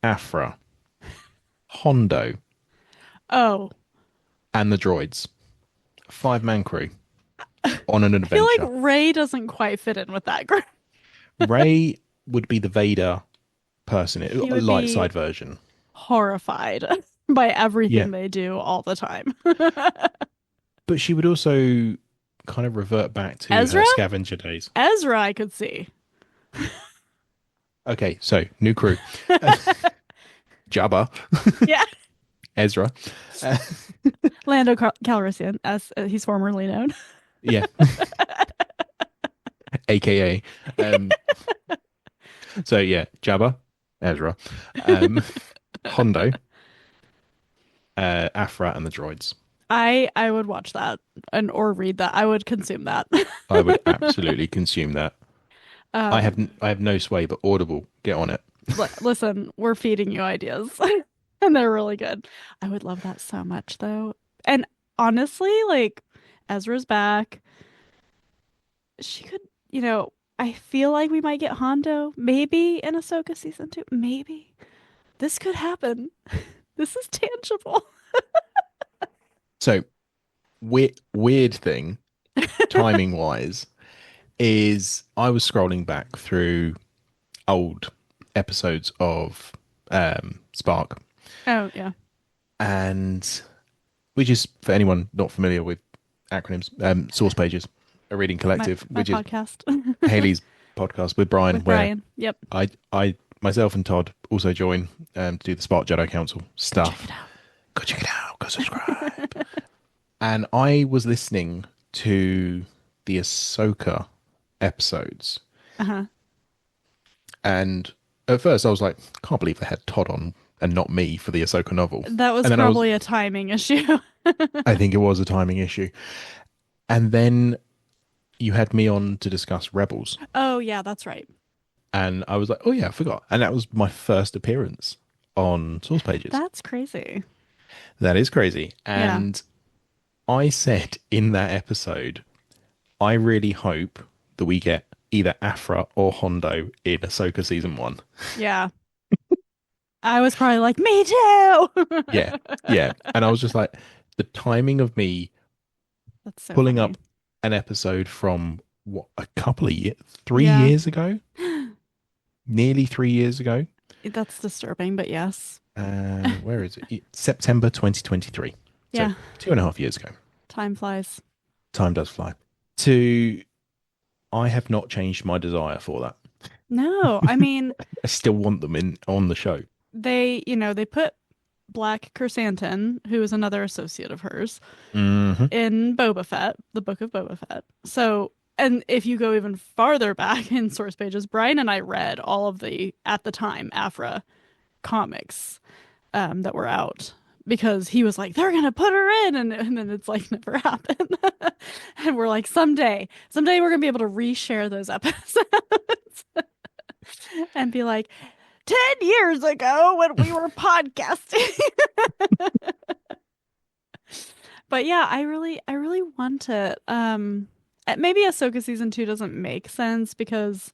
Aphra, Hondo, Oh, and the droids. Five-man crew on an I feel adventure. like Ray doesn't quite fit in with that group. Ray would be the Vader person, He a would light be side version. horrified by Yeah, everything they do all the time. but she would also kind of revert back to Ezra? her scavenger days. Ezra, I could see. Okay, so new crew. Jabba, Yeah. Ezra. Uh, Lando Calrissian, as he's formerly known. yeah, aka. Um, so yeah, Jabba, Ezra, um, Hondo, Aphra, and the droids. I would watch that and or read that. I would consume that. I would absolutely consume that. Um, I have no sway, but Audible, get on it. listen, we're feeding you ideas, and they're really good. I would love that so much, though. And honestly, like Ezra's back. She could, I feel like we might get Hondo, maybe in Ahsoka season 2. Maybe this could happen. This is tangible. So weird thing, timing wise, is I was scrolling back through old episodes of Spark, Oh yeah, and which is for anyone not familiar with acronyms, source pages, a reading collective, my which is podcast Hayley's podcast with Brian, with where Brian. Yep, I myself and Todd also join to do the Spark Jedi Council check stuff. it out. Go check it out. Go subscribe. And I was listening to the Ahsoka episodes, Uh-huh. and at first I was like, can't believe they had Todd on and not me for the Ahsoka novel. That was And then probably a timing issue. I think it was a timing issue. And then you had me on to discuss Rebels, Oh yeah, that's right. and I was like, oh yeah, I forgot. And that was my first appearance on source pages. That's crazy. That is crazy. Yeah, And I said in that episode, I really hope that we get either Aphra or Hondo in Ahsoka season one. yeah. I was probably like, me too. Yeah, yeah. And I was just like, the timing of me That's so pulling funny. up an episode from what, a couple of years, three Yeah, years ago, nearly 3 years ago. that's disturbing, but yes. Where is it? September 2023. So Yeah, 2.5 years ago. time flies. Time does fly. I have not changed my desire for that. No, I mean, I still want them in on the show. they put Black Chrysanthemum, who is another associate of hers, Hmm. in Boba Fett, the Book of Boba Fett. So, and if you go even farther back in source pages, Brian and I read all of the, at the time, Aphra comics that were out because he was like, they're gonna put her in, and then it's like never happened. And we're like, someday we're gonna be able to reshare those episodes and be like, 10 years ago when we were podcasting. But yeah, I really want it. Maybe Ahsoka season 2 doesn't make sense because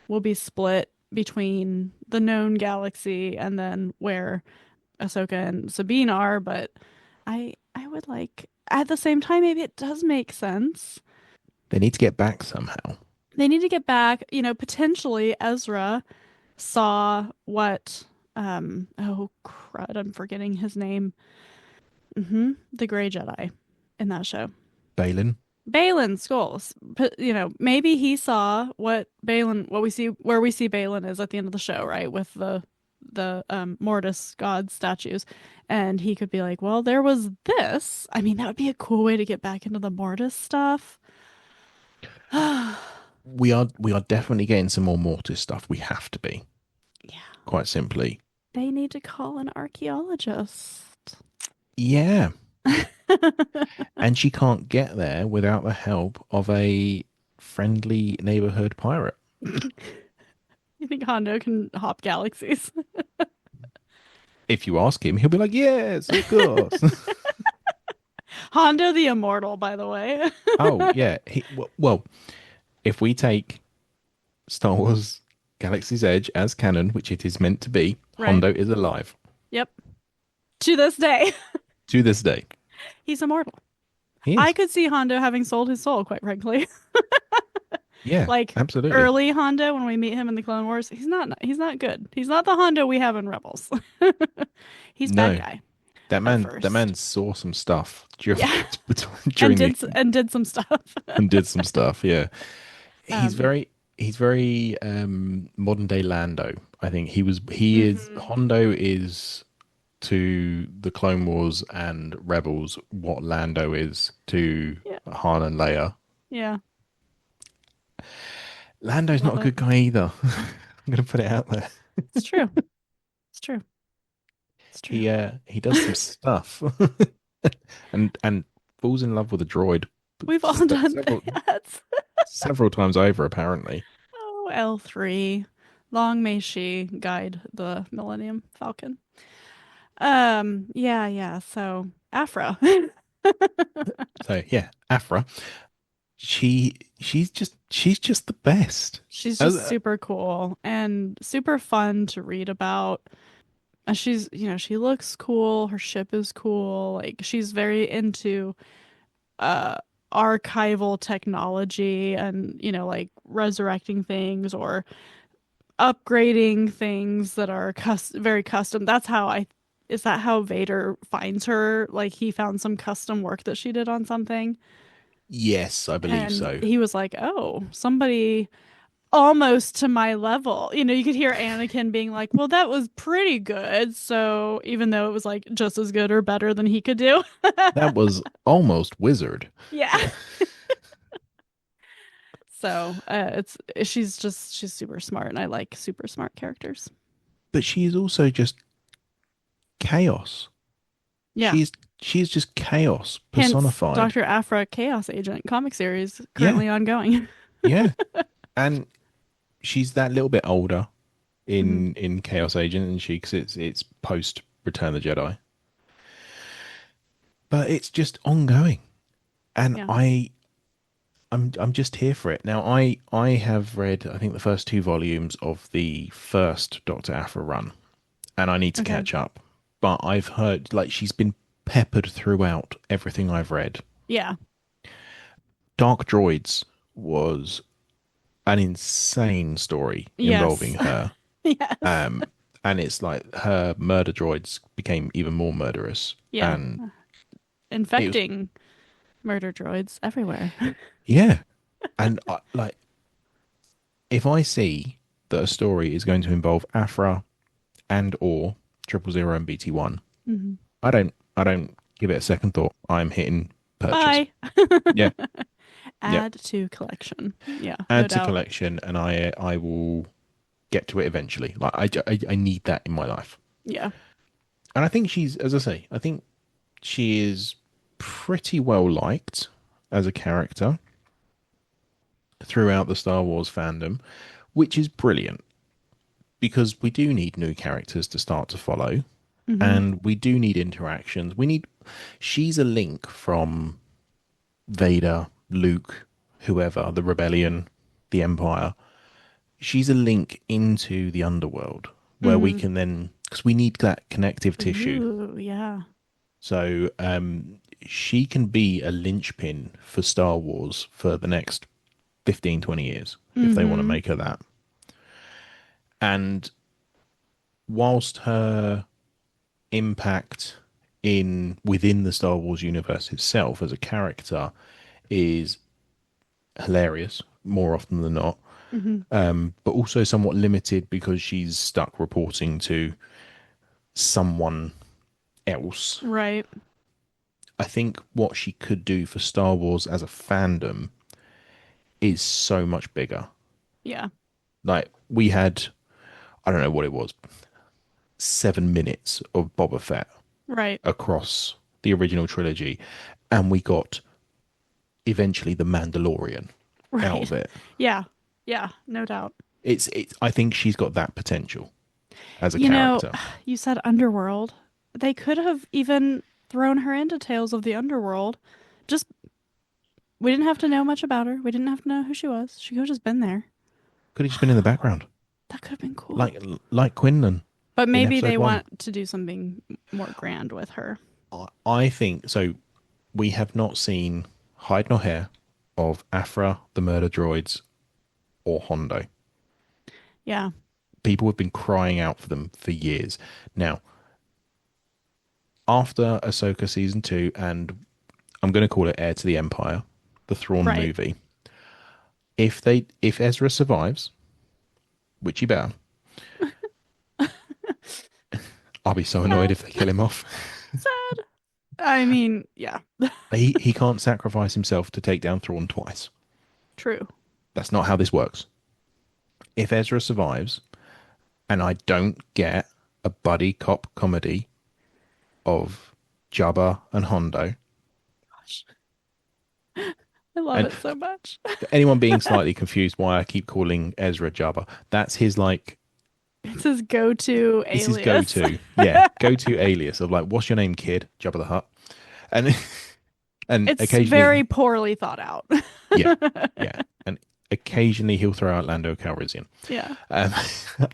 we'll be split between the known galaxy and then where Ahsoka and Sabine are, but I would like at the same time maybe it does make sense. They need to get back somehow. They need to get back, potentially Ezra saw what oh crud, I'm forgetting his name. The Gray Jedi in that show. Balin. Balin Skulls. But, maybe he saw what Balin, what we see, where we see Balin is at the end of the show, right? With the Mortis god statues, and he could be like, well, there was this. I mean, that would be a cool way to get back into the Mortis stuff. Yeah. We are definitely getting some more Mortis stuff. We have to be, quite simply. They need to call an archaeologist. Yeah. And she can't get there without the help of a friendly neighborhood pirate. You think Hondo can hop galaxies? If you ask him, he'll be like, yes, of course. Hondo the Immortal, by the way. Oh yeah, well, if we take Star Wars Galaxy's Edge as canon, which it is meant to be, Right. Hondo is alive Yep. To this day, to this day. he's immortal. He I is. could see Hondo having sold his soul, quite frankly. Yeah, Like absolutely. early Hondo when we meet him in the Clone Wars, he's not good. He's not the Hondo we have in Rebels. He's bad No, guy at that man first. saw some stuff during Yeah. during the And did some stuff. and did some stuff. Yeah, he's Um, very modern day Lando. I think he is mhm. Hondo is to the Clone Wars and Rebels what Lando is to Yeah. Han and Leia. Yeah. Lando's not Love a it. good guy either. I'm gonna put it out there. It's true. It's true. It's true. He does some stuff and falls in love with a droid We've all done several that. several times over apparently. Oh, L3. Long may she guide the Millennium Falcon. Yeah, yeah. So Aphra. So yeah, Aphra, she's just the best. She's As, just super cool and super fun to read about. And she looks cool. Her ship is cool. Like she's very into uh archival technology and, like resurrecting things or upgrading things that are very custom. Is that how Vader finds her? Like he found some custom work that she did on something. yes, I believe And so. he was like, "Oh, somebody almost to my level." You could hear Anakin being like, "Well, that was pretty good." So even though it was like just as good or better than he could do. That was almost wizard. Yeah. So she's super smart, and I like super smart characters. But she is also just chaos. Yeah. She's she's just chaos Hence, personified. Doctor Aphra Chaos Agent comic series Yeah, currently ongoing. yeah. And she's that little bit older Mhm. in Chaos Agent, and she because it's post Return of the Jedi, but it's just ongoing, and Yeah. I'm just here for it. Now I have read I think the first two volumes of the first Doctor Aphra run, and I need to Okay. catch up. But I've heard like she's been peppered throughout everything I've read. Yeah. Dark Droids was an insane story involving Yes. her. Yes. Um, and it's like her murder droids became even more murderous. Yeah. And it was, Infecting murder droids everywhere. yeah. And like, if I see that a story is going to involve Afra and or 000 and BT1, Mhm. I don't give it a second thought. I'm hitting purchase. Bye. Yeah. Yeah. Add to collection. Yeah, no Add to doubt. collection and I will get to it eventually. Like, I need that in my life. Yeah. And I think she's, as I say, I think she is pretty well liked as a character throughout the Star Wars fandom, which is brilliant because we do need new characters to start to follow Hmm. and we do need interactions. She's a link from Vader, Luke, whoever, the Rebellion, the Empire. She's a link into the underworld where we Hmm. can then, because we need that connective tissue. Ooh, yeah. So she can be a linchpin for Star Wars for the next 15, 20 years if they want to Hmm. make her that. And whilst her impact in within the Star Wars universe itself as a character is hilarious more often than not, Hmm. but also somewhat limited because she's stuck reporting to someone else. Right. I think what she could do for Star Wars as a fandom is so much bigger. Yeah. Like we had, I don't know what it was, 7 minutes of Boba Fett Right. across the original trilogy, and we got eventually the Mandalorian out Right. of it. Yeah. Yeah, no doubt. It's. I think she's got that potential as a You know, character. you said Underworld. They could have even thrown her into Tales of the Underworld. Just we didn't have to know much about her. We didn't have to know who she was. She could have just been there. Could have just been in the background, That could have been cool. like Quinlan But in maybe episode they 1. want to do something more grand with her. I think so. We have not seen hide nor hair of Aphra, the murder droids, or Hondo. Yeah. People have been crying out for them for years. Now, after Ahsoka season 2, and I'm going to call it Heir to the Empire, the Thrawn Right. movie, if Ezra survives, which he better, I'll be so annoyed if they kill him off. Sad. I mean, yeah. He can't sacrifice himself to take down Thrawn twice. True. That's not how this works. If Ezra survives, and I don't get a buddy cop comedy of Jabba and Hondo, Gosh. I love and it so much. for anyone being slightly confused why I keep calling Ezra Jabba, that's his like, It's his go-to it's alias. his go-to, yeah, go-to alias of like, what's your name, kid? Jabba the Hutt, and and It's occasionally, very poorly thought out. yeah, yeah, and occasionally he'll throw out Lando Calrissian. Yeah.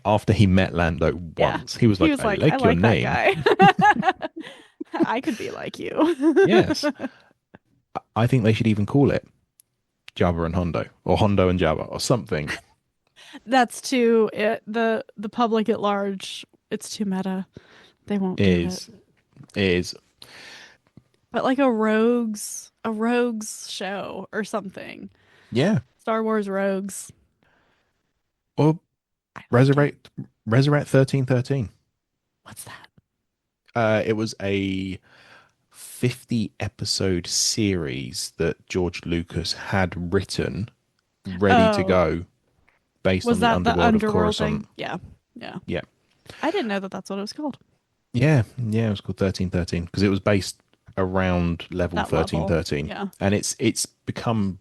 After he met Lando once, he was like, I like your name. That guy. I could be like you. Yes. I think they should even call it Jabba and Hondo, or Hondo and Jabba, or something. That's too the public at large. It's too meta. They won't do it. It is. But like a rogues show or something. Yeah. Star Wars Rogues. Or I like it. Resurrect 1313. What's that? It was a 50 episode series that George Lucas had written, ready to Oh. go, based Was on that the underworld of underworld Coruscant. thing? Yeah. Yeah. Yeah. I didn't know that that's what it was called. Yeah, it was called 1313 because it was based around level That level. 1313. Yeah. And it's become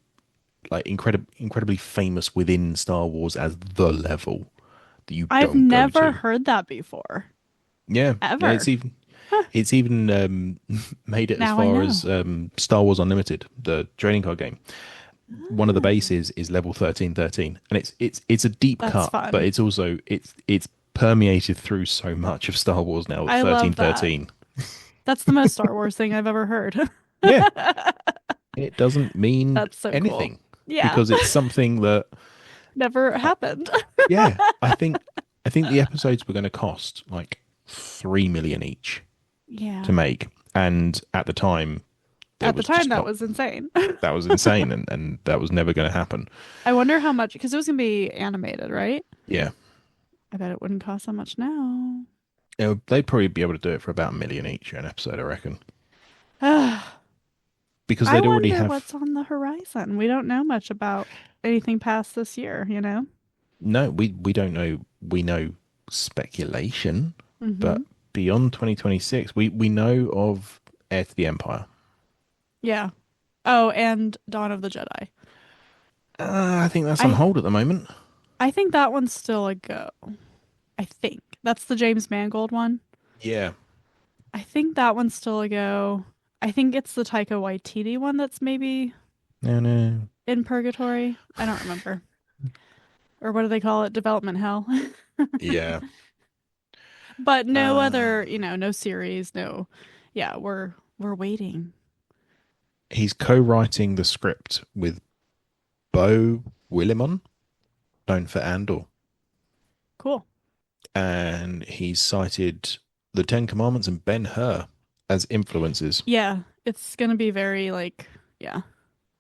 like incredibly famous within Star Wars as the level that you I've don't never go to. heard that before. Yeah, Ever. it's even made it as Now I far know. as Star Wars Unlimited, the trading card game. One of the bases is level 1313, and it's a deep That's cut, fun. but it's also it's permeated through so much of Star Wars now. I love that. 1313. That's the most Star Wars thing I've ever heard. Yeah, it doesn't mean That's so cool. anything Yeah. because it's something that Never happened. yeah, I think the episodes were going to cost like 3 million each Yeah. to make, and at the time, At the time, that was insane. that was insane, and that was never going to happen. I wonder how much, because it was going to be animated, right? Yeah, I bet it wouldn't cost that much now. they'd probably be able to do it for about 1 million each an episode, I reckon, I because they'd already wonder have. what's on the horizon. We don't know much about anything past this year, you know? No, we don't know. We know speculation, Mhm. but beyond 2026, we know of Heir to the Empire. Yeah. Oh, and Dawn of the Jedi. I think that's on I- hold at the moment. I think that one's still a go. I think. That's the James Mangold one. Yeah. I think that one's still a go. I think it's the Taika Waititi one that's maybe No. in purgatory. I don't remember. Or what do they call it? Development hell. Yeah. But no other, no series, no. Yeah, we're waiting. He's co-writing the script with Beau Willimon, known for Andor, Cool. and he's cited the Ten Commandments and Ben-Hur as influences. Yeah, it's gonna be very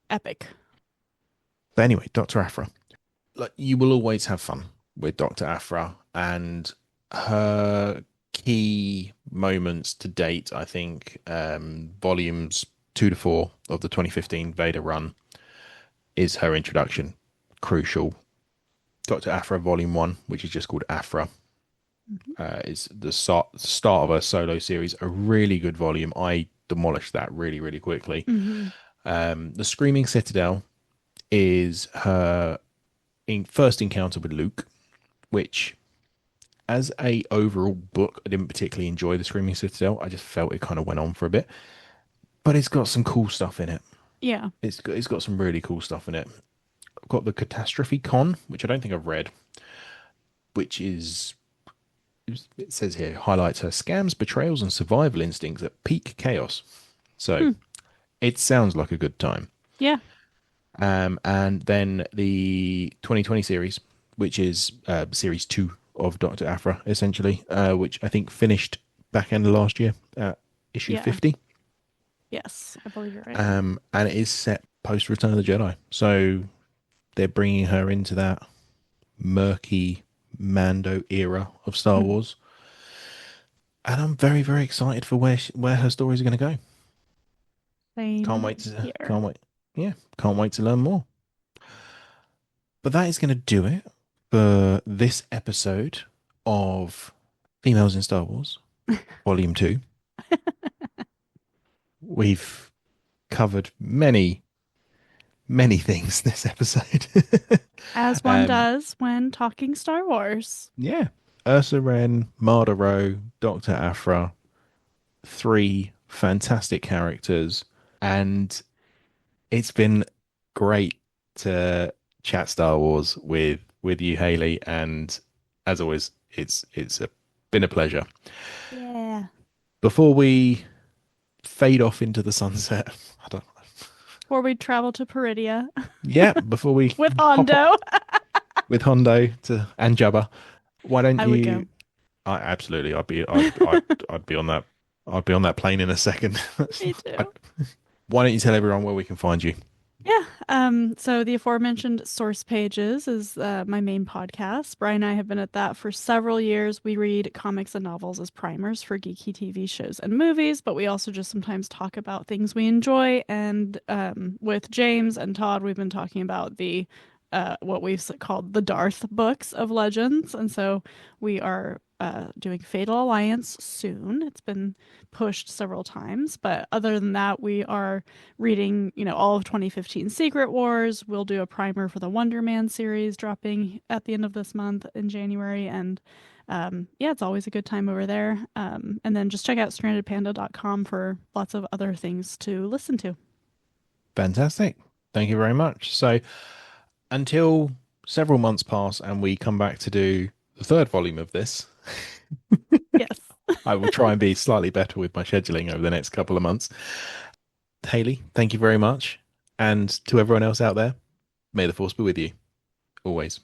epic. But anyway, Doctor Aphra. Like, you will always have fun with Doctor Aphra, and her key moments to date, I think, volumes 2 to 4 of the 2015 Vader run is her introduction. Crucial. Doctor Aphra Volume 1, which is just called Aphra, is the start of her solo series. A really good volume. I demolished that really, really quickly. Mm-hmm. The Screaming Citadel is her first encounter with Luke, which as a overall book, I didn't particularly enjoy the Screaming Citadel. I just felt it kind of went on for a bit, but it's got some cool stuff in it. Yeah. It's got some really cool stuff in it. I've got the Catastrophe Con, which I don't think I've read, which is it says here highlights her scams, betrayals, and survival instincts at peak chaos. So Hmm. it sounds like a good time. Yeah. And then the 2020 series, which is series two of Doctor Aphra, essentially, which I think finished back end of last year, issue Yeah. 50. Yes, I believe you're right. And it is set post Return of the Jedi. So they're bringing her into that murky Mando era of Star Hmm. Wars. And I'm very, very excited for where her stories are going to go. Can't Same wait to, here. can't wait. Yeah, can't wait to learn more. But that is going to do it for this episode of Females in Star Wars, Volume 2. We've covered many, many things this episode. As one um, does when talking Star Wars. yeah. Ursa Wren, Marda Ro, Doctor Aphra, three fantastic characters. And it's been great to chat Star Wars with you, Hayley. And as always, been a pleasure. Yeah. Before we fade off into the sunset, I don't. Before we travel to Peridia Yeah, before we with hop off Hondo. with Hondo to and Jabba, why don't I would go. you? I absolutely, I'd be on that. I'd be on that plane in a second. Me I- too. why don't you tell everyone where we can find you? Yeah. So the aforementioned Source Pages is my main podcast. Brian and I have been at that for several years. We read comics and novels as primers for geeky TV shows and movies, but we also just sometimes talk about things we enjoy. And with James and Todd, we've been talking about the what we've called the Darth books of Legends, and so we are doing Fatal Alliance soon. It's been pushed several times, but other than that, we are reading, all of 2015 Secret Wars. We'll do a primer for the Wonder Man series dropping at the end of this month in January. And yeah, it's always a good time over there. And then just check out strandedpanda.com for lots of other things to listen to. Fantastic. Thank you very much. So until several months pass and we come back to do the third volume of this, Yes. I will try and be slightly better with my scheduling over the next couple of months. Hayley, thank you very much. And to everyone else out there, may the force be with you always.